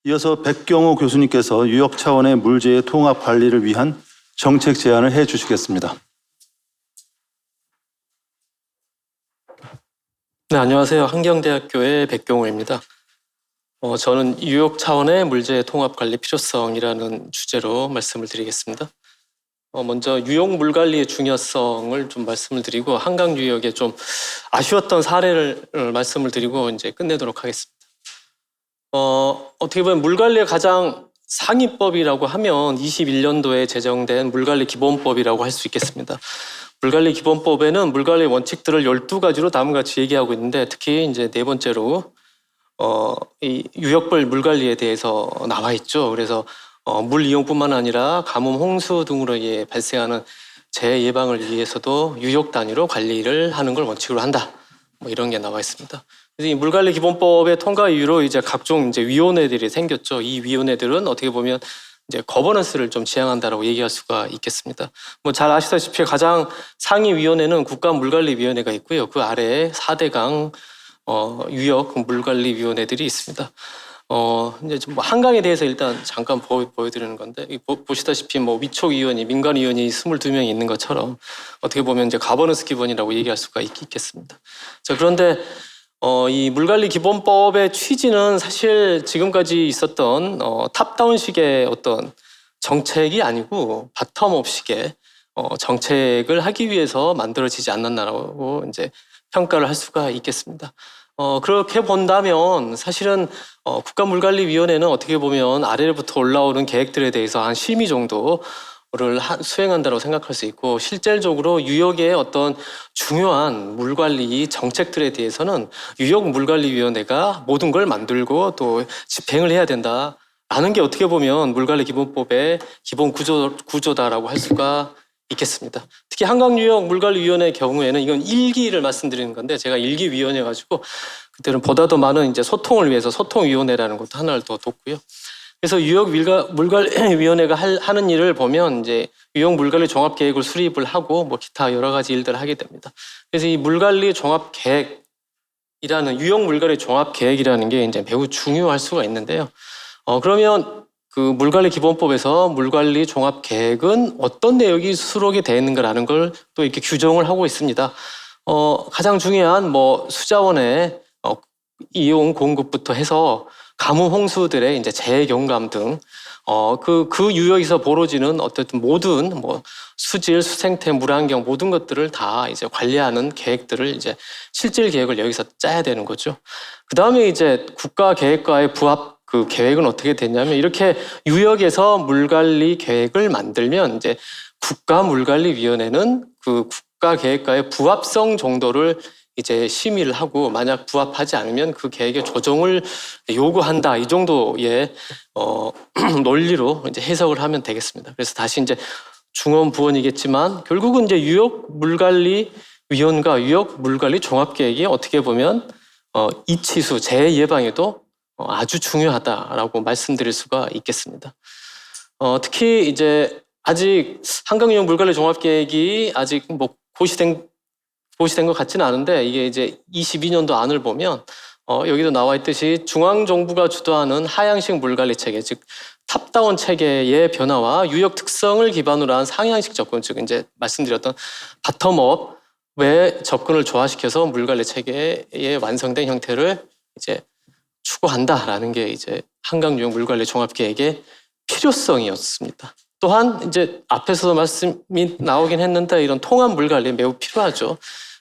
이어서 백경호 교수님께서 유역 차원의 물재의 통합 관리를 위한 정책 제안을 해 주시겠습니다. 네, 안녕하세요. 한경대학교의 백경호입니다. 저는 유역 차원의 물재 통합 관리 필요성이라는 주제로 말씀을 드리겠습니다. 먼저 유역 물 관리의 중요성을 좀 말씀을 드리고 한강 유역에 좀 아쉬웠던 사례를 말씀을 드리고 이제 끝내도록 하겠습니다. 어떻게 보면 물 관리의 가장 상위법이라고 하면 21년도에 제정된 물관리 기본법이라고 할 수 있겠습니다. 물관리 기본법에는 물관리 원칙들을 12가지로 다음과 같이 얘기하고 있는데 특히 이제 네 번째로 이 유역별 물관리에 대해서 나와 있죠. 그래서 물 이용뿐만 아니라 가뭄, 홍수 등으로 발생하는 재해 예방을 위해서도 유역 단위로 관리를 하는 걸 원칙으로 한다. 뭐 이런 게 나와 있습니다. 그래서 이 물관리 기본법의 통과 이후로 이제 각종 이제 위원회들이 생겼죠. 이 위원회들은 어떻게 보면 이제 거버넌스를 좀 지향한다라고 얘기할 수가 있겠습니다. 뭐 잘 아시다시피 가장 상위 위원회는 국가물관리위원회가 있고요. 그 아래에 4대강 유역 물관리위원회들이 있습니다. 이제 좀 한강에 대해서 일단 잠깐 보여드리는 건데, 보시다시피 뭐 위촉위원이, 민관위원이 22명이 있는 것처럼 어떻게 보면 이제 가버넌스 기본이라고 얘기할 수가 있겠습니다. 자, 그런데 이 물관리 기본법의 취지는 사실 지금까지 있었던 탑다운식의 어떤 정책이 아니고 바텀업식의 정책을 하기 위해서 만들어지지 않았나라고 이제 평가를 할 수가 있겠습니다. 그렇게 본다면 사실은 국가물관리위원회는 어떻게 보면 아래로부터 올라오는 계획들에 대해서 한 심의 정도를 수행한다고 생각할 수 있고, 실질적으로 유역의 어떤 중요한 물관리 정책들에 대해서는 유역물관리위원회가 모든 걸 만들고 또 집행을 해야 된다라는 게 어떻게 보면 물관리 기본법의 기본 구조다라고 할 수가 있겠습니다. 특히 한강유역물관리위원회의 경우에는 이건 1기를 말씀드리는 건데, 제가 1기 위원회여가지고 그때는 보다 더 많은 이제 소통을 위해서 소통위원회라는 것도 하나를 더 뒀고요. 그래서 유역물관리위원회가 하는 일을 보면 이제 유역물관리 종합계획을 수립을 하고 뭐 기타 여러 가지 일들을 하게 됩니다. 그래서 이 물관리 종합계획이라는 유역물관리 종합계획이라는 게 이제 매우 중요할 수가 있는데요. 그러면 그 물관리 기본법에서 물관리 종합계획은 어떤 내용이 수록이 되어 있는가라는 걸 또 이렇게 규정을 하고 있습니다. 가장 중요한 뭐 수자원의 이용 공급부터 해서 가뭄 홍수들의 이제 재해 경감 등 그 유역에서 벌어지는 어쨌든 모든 뭐 수질, 수생태, 물환경 모든 것들을 다 이제 관리하는 계획들을 이제 실질 계획을 여기서 짜야 되는 거죠. 그 다음에 이제 국가 계획과의 부합 그 계획은 어떻게 되냐면, 이렇게 유역에서 물관리 계획을 만들면 이제 국가물관리위원회는 그 국가 계획과의 부합성 정도를 이제 심의를 하고, 만약 부합하지 않으면 그 계획의 조정을 요구한다, 이 정도의 논리로 이제 해석을 하면 되겠습니다. 그래서 다시 이제 중언부언이겠지만 결국은 이제 유역물관리위원과 유역물관리 종합계획이 어떻게 보면 이치수 재해 예방에도 아주 중요하다라고 말씀드릴 수가 있겠습니다. 특히 이제 아직 한강유역 물관리 종합계획이 아직 뭐 고시된 것 같지는 않은데, 이게 이제 22년도 안을 보면 여기도 나와 있듯이 중앙정부가 주도하는 하향식 물관리 체계, 즉 탑다운 체계의 변화와 유역 특성을 기반으로 한 상향식 접근, 즉 이제 말씀드렸던 바텀업의 접근을 조화시켜서 물관리 체계의 완성된 형태를 이제 추구한다라는 게 이제 한강유역 물관리 종합계획의 필요성이었습니다. 또한 이제 앞에서도 말씀이 나오긴 했는데, 이런 통합 물관리 매우 필요하죠.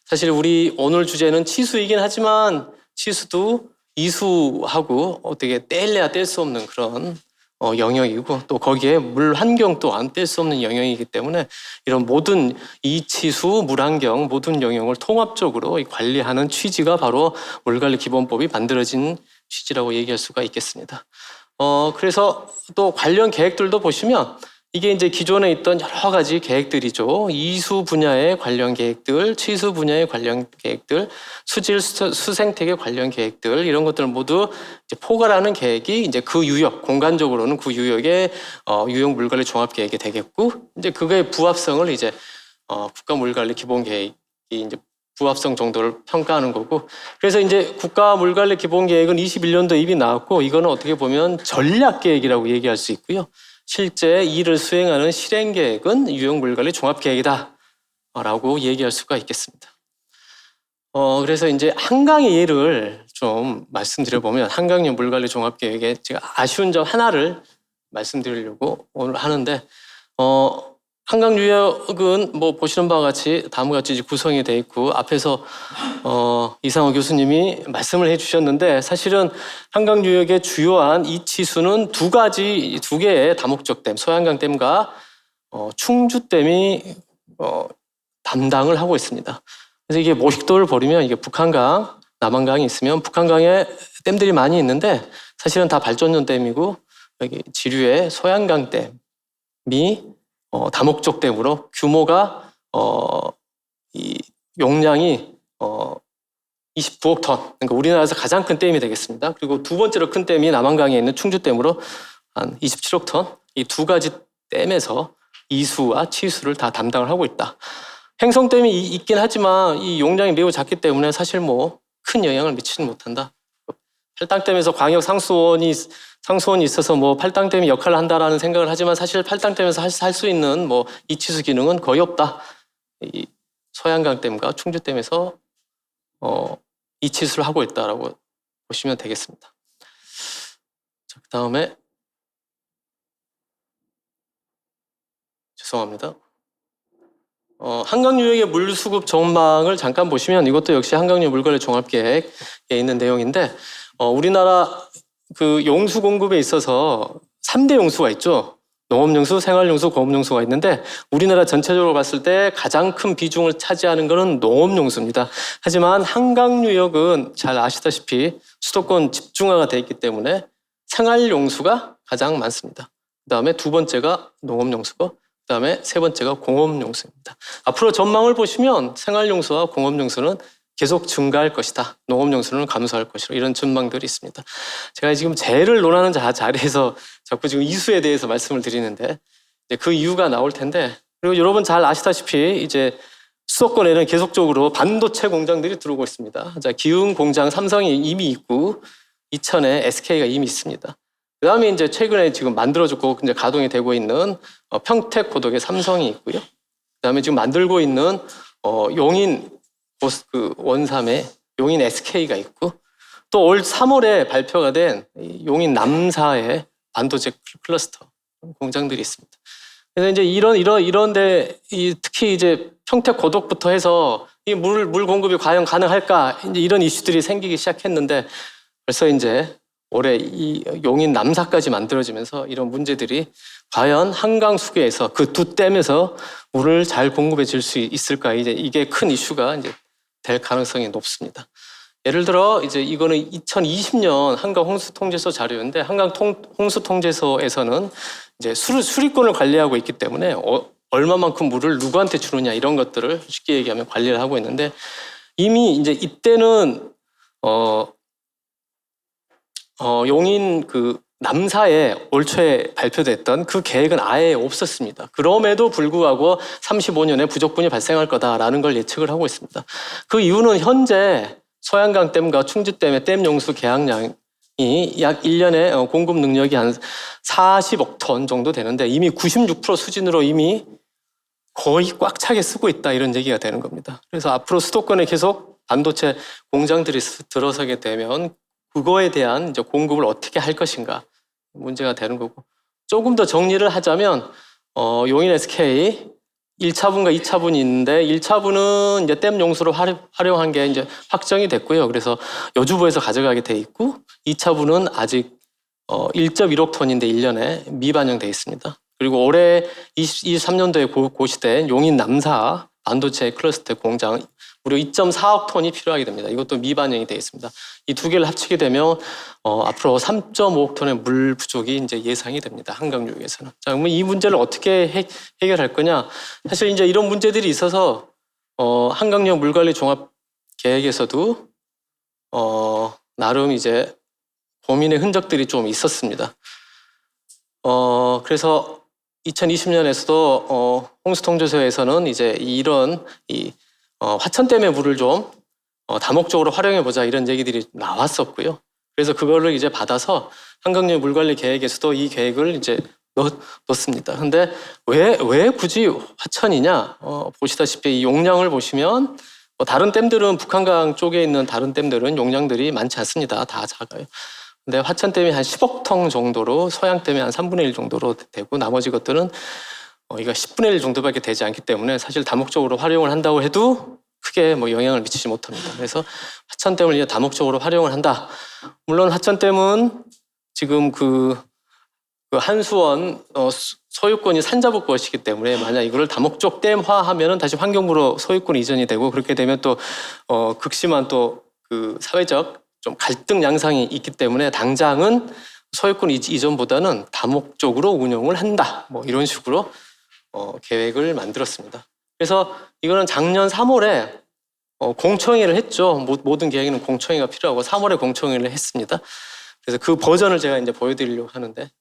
사실 우리 오늘 주제는 치수이긴 하지만 치수도 이수하고 어떻게 뗄래야 뗄 수 없는 그런 영역이고, 또 거기에 물 환경 또한 뗄 수 없는 영역이기 때문에 이런 모든 이치수, 물 환경 모든 영역을 통합적으로 관리하는 취지가 바로 물관리 기본법이 만들어진 취지라고 얘기할 수가 있겠습니다. 그래서 또 관련 계획들도 보시면 이게 이제 기존에 있던 여러 가지 계획들이죠. 이수 분야의 관련 계획들, 치수 분야의 관련 계획들, 수질, 수생태계 관련 계획들, 이런 것들 모두 이제 포괄하는 계획이 이제 그 유역, 공간적으로는 그 유역의 유역 물관리 종합 계획이 되겠고, 이제 그거의 부합성을 이제 국가 물관리 기본 계획이 이제 부합성 정도를 평가하는 거고, 그래서 이제 국가 물관리 기본 계획은 21년도 이미 나왔고, 이거는 어떻게 보면 전략 계획이라고 얘기할 수 있고요. 실제 이를 수행하는 실행 계획은 유형 물관리 종합 계획이다라고 얘기할 수가 있겠습니다. 그래서 이제 한강의 예를 좀 말씀드려보면, 한강유형 물관리 종합 계획에 제가 아쉬운 점 하나를 말씀드리려고 오늘 하는데, 한강유역은 뭐 보시는 바와 같이 다음과 같이 구성이 되어 있고, 앞에서 이상호 교수님이 말씀을 해주셨는데, 사실은 한강유역의 주요한 이치수는 두 개의 다목적 댐, 소양강댐과 충주댐이 담당을 하고 있습니다. 그래서 이게 모식도를 버리면 이게 북한강, 남한강이 있으면 북한강에 댐들이 많이 있는데, 사실은 다 발전용 댐이고, 여기 지류의 소양강 댐이 다목적 댐으로 규모가 이 용량이 29억 톤, 그러니까 우리나라에서 가장 큰 댐이 되겠습니다. 그리고 두 번째로 큰 댐이 남한강에 있는 충주댐으로 한 27억 톤, 이 두 가지 댐에서 이수와 치수를 다 담당을 하고 있다. 행성댐이 있긴 하지만 이 용량이 매우 작기 때문에 사실 뭐 큰 영향을 미치지 못한다. 팔당댐에서 광역 상수원이 있어서 뭐 팔당댐이 역할을 한다라는 생각을 하지만, 사실 팔당댐에서 할 수 있는 뭐 이치수 기능은 거의 없다. 이 소양강댐과 충주댐에서 이치수를 하고 있다라고 보시면 되겠습니다. 자, 그다음에 죄송합니다. 한강유역의 물수급 전망을 잠깐 보시면, 이것도 역시 한강유역 물관리 종합계획에 있는 내용인데, 우리나라 그 용수 공급에 있어서 3대 용수가 있죠. 농업용수, 생활용수, 공업용수가 있는데, 우리나라 전체적으로 봤을 때 가장 큰 비중을 차지하는 것은 농업용수입니다. 하지만 한강유역은 잘 아시다시피 수도권 집중화가 되어 있기 때문에 생활용수가 가장 많습니다. 그 다음에 두 번째가 농업용수고, 그 다음에 세 번째가 공업용수입니다. 앞으로 전망을 보시면 생활용수와 공업용수는 계속 증가할 것이다. 농업용수는 감소할 것이다. 이런 전망들이 있습니다. 제가 지금 재를 논하는 자리에서 자꾸 지금 이수에 대해서 말씀을 드리는데, 이제 그 이유가 나올 텐데, 그리고 여러분 잘 아시다시피 이제 수도권에는 계속적으로 반도체 공장들이 들어오고 있습니다. 자, 기흥 공장 삼성이 이미 있고, 이천에 SK가 이미 있습니다. 그 다음에 이제 최근에 지금 만들어졌고 이제 가동이 되고 있는 평택 고덕에 삼성이 있고요. 그 다음에 지금 만들고 있는 용인 원삼에 용인 SK가 있고, 또 올 3월에 발표가 된 용인 남사의 반도체 클러스터 공장들이 있습니다. 그래서 이제 이런데 특히 이제 평택 고덕부터 해서 이 물 공급이 과연 가능할까, 이제 이런 이슈들이 생기기 시작했는데, 벌써 이제 올해 이 용인 남사까지 만들어지면서 이런 문제들이 과연 한강 수계에서 그 두 댐에서 물을 잘 공급해 줄 수 있을까, 이제 이게 큰 이슈가 이제 될 가능성이 높습니다. 예를 들어 이제 이거는 2020년 한강 홍수 통제소 자료인데, 한강 홍수 통제소에서는 이제 수리권을 관리하고 있기 때문에 얼마만큼 물을 누구한테 주느냐, 이런 것들을 쉽게 얘기하면 관리를 하고 있는데, 이미 이제 이때는 용인 그 남사에 올 초에 발표됐던 그 계획은 아예 없었습니다. 그럼에도 불구하고 35년에 부족분이 발생할 거다라는 걸 예측을 하고 있습니다. 그 이유는 현재 소양강댐과 충주댐의 댐 용수 계약량이 약 1년에 공급 능력이 한 40억 톤 정도 되는데, 이미 96% 수준으로 이미 거의 꽉 차게 쓰고 있다, 이런 얘기가 되는 겁니다. 그래서 앞으로 수도권에 계속 반도체 공장들이 들어서게 되면 그거에 대한 이제 공급을 어떻게 할 것인가 문제가 되는 거고, 조금 더 정리를 하자면 용인 SK 1차분과 2차분이 있는데, 1차분은 이제 댐 용수로 활용한 게 이제 확정이 됐고요. 그래서 여주부에서 가져가게 돼 있고, 2차분은 아직 1.1억 톤인데 1년에 미반영돼 있습니다. 그리고 올해 23년도에 고시된 용인 남사 반도체 클러스터 공장 무려 2.4억 톤이 필요하게 됩니다. 이것도 미반영이 되어 있습니다. 이 두 개를 합치게 되면 앞으로 3.5억 톤의 물 부족이 이제 예상이 됩니다. 한강유역에서는. 자, 그러면 이 문제를 어떻게 해결할 거냐? 사실 이제 이런 문제들이 있어서 한강유역 물관리 종합 계획에서도 나름 이제 고민의 흔적들이 좀 있었습니다. 그래서 2020년에서도 홍수통제소에서는 이제 이런 화천댐의 물을 좀 다목적으로 활용해 보자 이런 얘기들이 나왔었고요. 그래서 그거를 이제 받아서 한강유역 물관리 계획에서도 이 계획을 이제 넣습니다. 근데 왜 굳이 화천이냐? 보시다시피 이 용량을 보시면 다른 댐들은 북한강 쪽에 있는 다른 댐들은 용량들이 많지 않습니다. 다 작아요. 근데 화천댐이 한 10억 톤 정도로 서양댐이 한 3분의 1 정도로 되고 나머지 것들은 이거 10분의 1 정도밖에 되지 않기 때문에 사실 다목적으로 활용을 한다고 해도 크게 영향을 미치지 못합니다. 그래서 화천댐을 이제 다목적으로 활용을 한다. 물론 화천댐은 지금 그 한수원 소유권이 산자부 것이기 때문에 만약 이거를 다목적 댐화하면은 다시 환경부로 소유권 이전이 되고 그렇게 되면 또 극심한 또 그 사회적 좀 갈등 양상이 있기 때문에 당장은 소유권 이전보다는 다목적으로 운영을 한다. 이런 식으로 계획을 만들었습니다. 그래서 이거는 작년 3월에 공청회를 했죠. 모든 계획에는 공청회가 필요하고 3월에 공청회를 했습니다. 그래서 그 버전을 제가 이제 보여드리려고 하는데,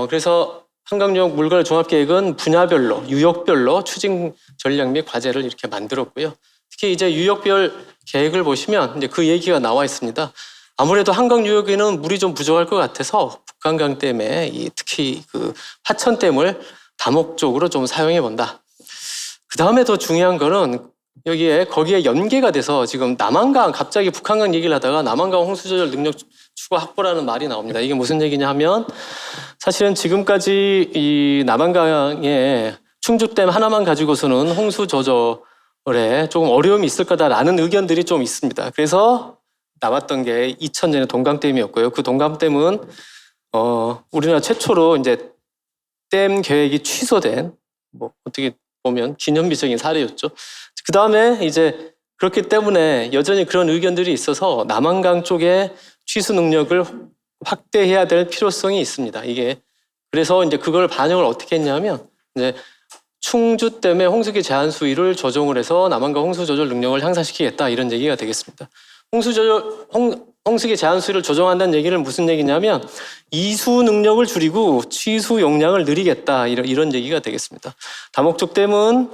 그래서 한강유역 물관리 종합계획은 분야별로, 유역별로 추진 전략 및 과제를 이렇게 만들었고요. 특히 이제 유역별 계획을 보시면 이제 그 얘기가 나와 있습니다. 아무래도 한강유역에는 물이 좀 부족할 것 같아서 북한강 댐에 특히 그 화천댐을 다목적으로 좀 사용해 본다. 그 다음에 더 중요한 거는 거기에 연계가 돼서 지금 남한강, 갑자기 북한강 얘기를 하다가 남한강 홍수 조절 능력 추가 확보라는 말이 나옵니다. 이게 무슨 얘기냐 하면 사실은 지금까지 이 남한강에 충주댐 하나만 가지고서는 홍수 조절에 조금 어려움이 있을 거다라는 의견들이 좀 있습니다. 그래서 나왔던 게 2000년에 동강댐이었고요. 그 동강댐은 우리나라 최초로 이제 댐 계획이 취소된 어떻게 보면 기념비적인 사례였죠. 그 다음에 이제 그렇기 때문에 여전히 그런 의견들이 있어서 남한강 쪽에 취수 능력을 확대해야 될 필요성이 있습니다. 그래서 이제 그걸 반영을 어떻게 했냐면 이제 충주댐의 홍수기 제한 수위를 조정을 해서 남한강 홍수 조절 능력을 향상시키겠다 이런 얘기가 되겠습니다. 홍수기 제한 수위를 조정한다는 얘기는 무슨 얘기냐면 이수 능력을 줄이고 취수 용량을 늘리겠다 이런 얘기가 되겠습니다. 다목적 댐은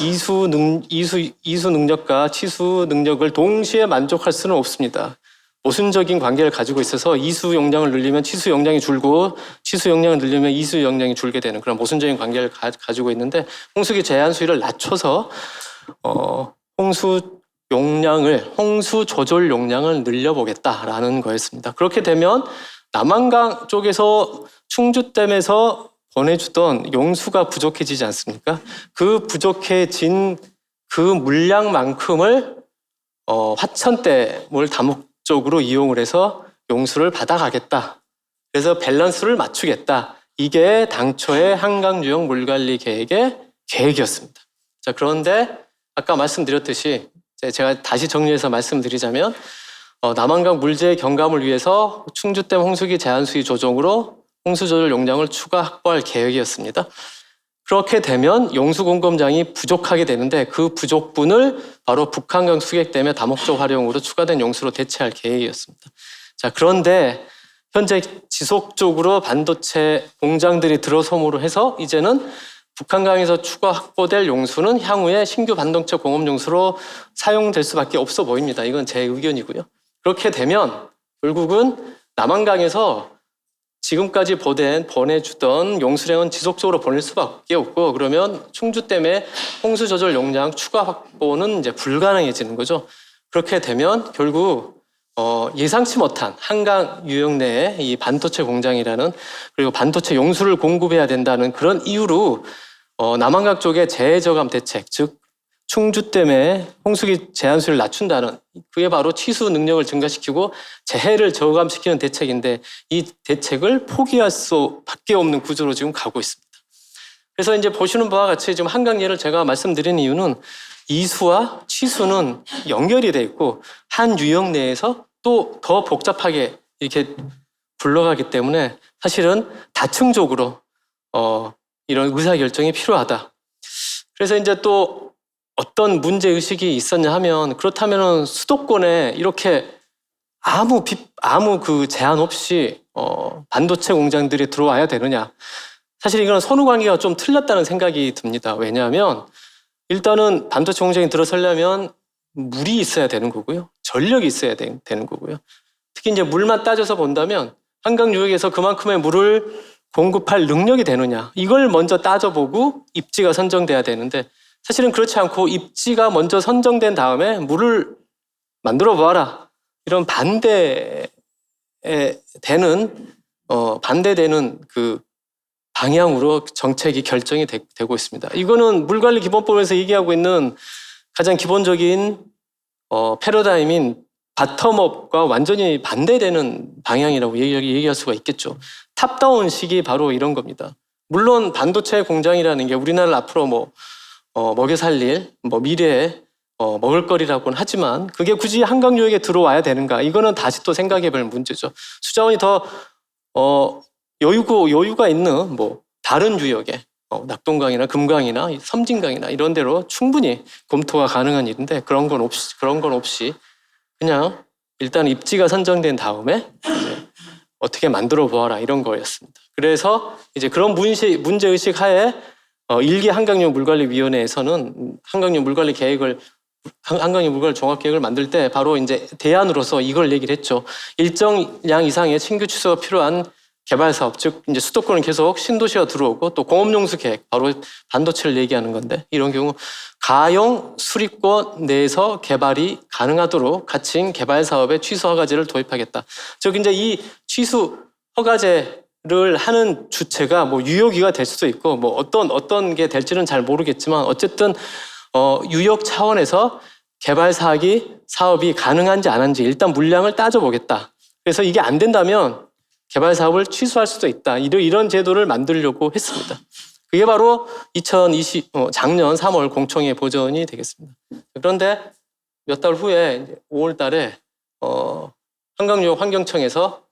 이수 능력과 취수 능력을 동시에 만족할 수는 없습니다. 모순적인 관계를 가지고 있어서 이수 용량을 늘리면 취수 용량이 줄고 취수 용량을 늘리면 이수 용량이 줄게 되는 그런 모순적인 관계를 가지고 있는데 홍수기 제한 수위를 낮춰서 홍수 조절 용량을 늘려보겠다라는 거였습니다. 그렇게 되면 남한강 쪽에서 충주댐에서 보내주던 용수가 부족해지지 않습니까? 그 부족해진 그 물량만큼을 화천댐을 다목적으로 이용을 해서 용수를 받아가겠다. 그래서 밸런스를 맞추겠다. 이게 당초의 한강유역 물관리 계획의 계획이었습니다. 자, 그런데 아까 말씀드렸듯이 제가 다시 정리해서 말씀드리자면 남한강 물재 경감을 위해서 충주댐 홍수기 제한 수위 조정으로 홍수 조절 용량을 추가 확보할 계획이었습니다. 그렇게 되면 용수 공급량이 부족하게 되는데 그 부족분을 바로 북한강 수객댐의 다목적 활용으로 추가된 용수로 대체할 계획이었습니다. 자, 그런데 현재 지속적으로 반도체 공장들이 들어섬으로 해서 이제는 북한강에서 추가 확보될 용수는 향후에 신규 반도체 공업 용수로 사용될 수밖에 없어 보입니다. 이건 제 의견이고요. 그렇게 되면 결국은 남한강에서 지금까지 보내주던 용수량은 지속적으로 보낼 수밖에 없고 그러면 충주댐의 홍수 조절 용량 추가 확보는 이제 불가능해지는 거죠. 그렇게 되면 결국 예상치 못한 한강 유역 내에 이 반도체 공장이라는 그리고 반도체 용수를 공급해야 된다는 그런 이유로 남한강 쪽의 재해저감 대책, 즉 충주댐의 홍수기 제한수를 낮춘다는 그게 바로 취수 능력을 증가시키고 재해를 저감시키는 대책인데 이 대책을 포기할 수밖에 없는 구조로 지금 가고 있습니다. 그래서 이제 보시는 바와 같이 지금 한강 예를 제가 말씀드린 이유는 이수와 취수는 연결이 돼 있고 한 유역 내에서 또 더 복잡하게 이렇게 굴러가기 때문에 사실은 다층적으로 이런 의사결정이 필요하다. 그래서 이제 또 어떤 문제의식이 있었냐 하면 그렇다면 수도권에 이렇게 아무 그 제한 없이 반도체 공장들이 들어와야 되느냐. 사실 이건 선후관계가 좀 틀렸다는 생각이 듭니다. 왜냐하면 일단은 반도체 공장이 들어서려면 물이 있어야 되는 거고요. 전력이 있어야 되는 거고요. 특히 이제 물만 따져서 본다면 한강 유역에서 그만큼의 물을 공급할 능력이 되느냐 이걸 먼저 따져보고 입지가 선정돼야 되는데 사실은 그렇지 않고 입지가 먼저 선정된 다음에 물을 만들어 보아라 이런 반대되는 그 방향으로 정책이 결정이 되고 있습니다. 이거는 물관리기본법에서 얘기하고 있는 가장 기본적인 패러다임인 바텀업과 완전히 반대되는 방향이라고 얘기할 수가 있겠죠. 탑다운식이 바로 이런 겁니다. 물론 반도체 공장이라는 게 우리나라를 앞으로 먹여 살릴 미래에 먹을거리라고는 하지만 그게 굳이 한강 유역에 들어와야 되는가? 이거는 다시 또 생각해볼 문제죠. 수자원이 더 여유가 있는 다른 유역에 낙동강이나 금강이나 섬진강이나 이런 데로 충분히 검토가 가능한 일인데 그런 건 없이 그냥 일단 입지가 선정된 다음에 이제 어떻게 만들어 보아라 이런 거였습니다. 그래서 이제 그런 문제 의식 하에 일기 한강유역 물관리위원회에서는 한강유역 물관리 종합 계획을 만들 때 바로 이제 대안으로서 이걸 얘기를 했죠. 일정량 이상의 신규 취소가 필요한 개발 사업, 즉 이제 수도권은 계속 신도시가 들어오고 또 공업용수 계획, 바로 반도체를 얘기하는 건데 이런 경우 가용 수립권 내에서 개발이 가능하도록 갖춘 개발 사업의 취소 허가제를 도입하겠다. 즉 이제 이 취소 허가제를 하는 주체가 유효기가 될 수도 있고 어떤 게 될지는 잘 모르겠지만 어쨌든 유역 차원에서 개발 사업이 가능한지 안 한지 일단 물량을 따져보겠다. 그래서 이게 안 된다면 개발 사업을 취소할 수도 있다. 이런 제도를 만들려고 했습니다. 그게 바로 작년 3월 공청회 보전이 되겠습니다. 그런데 몇 달 후에 5월 달에 한강유역 환경청에서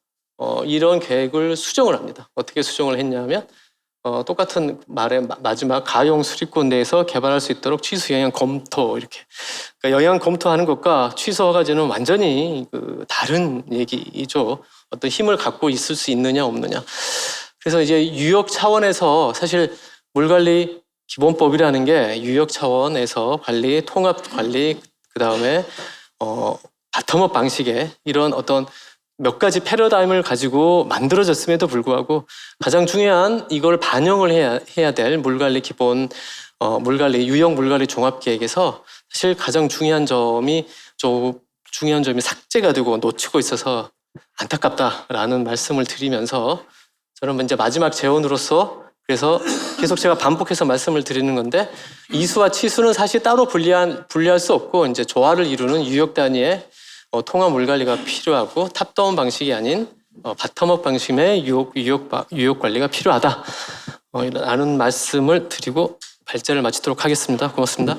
이런 계획을 수정을 합니다. 어떻게 수정을 했냐면 똑같은 말의 마지막 가용 수립권 내에서 개발할 수 있도록 취소 영향 검토 이렇게. 그러니까 영향 검토하는 것과 취소 허가제는 완전히 다른 얘기죠. 어떤 힘을 갖고 있을 수 있느냐 없느냐. 그래서 이제 유역 차원에서 사실 물관리 기본법이라는 게 유역 차원에서 관리, 통합 관리, 그 다음에 바텀업 방식의 이런 어떤 몇 가지 패러다임을 가지고 만들어졌음에도 불구하고 가장 중요한 이걸 반영을 해야 될 물관리 기본 유역 물관리 종합계획에서 사실 가장 중요한 점이 삭제가 되고 놓치고 있어서 안타깝다라는 말씀을 드리면서 저는 이제 마지막 재원으로서 그래서 계속 제가 반복해서 말씀을 드리는 건데 이수와 치수는 사실 따로 분리할 수 없고 이제 조화를 이루는 유역 단위의 통합 물관리가 필요하고 탑다운 방식이 아닌 바텀업 방식의 유역 관리가 필요하다. 라는 말씀을 드리고 발제를 마치도록 하겠습니다. 고맙습니다.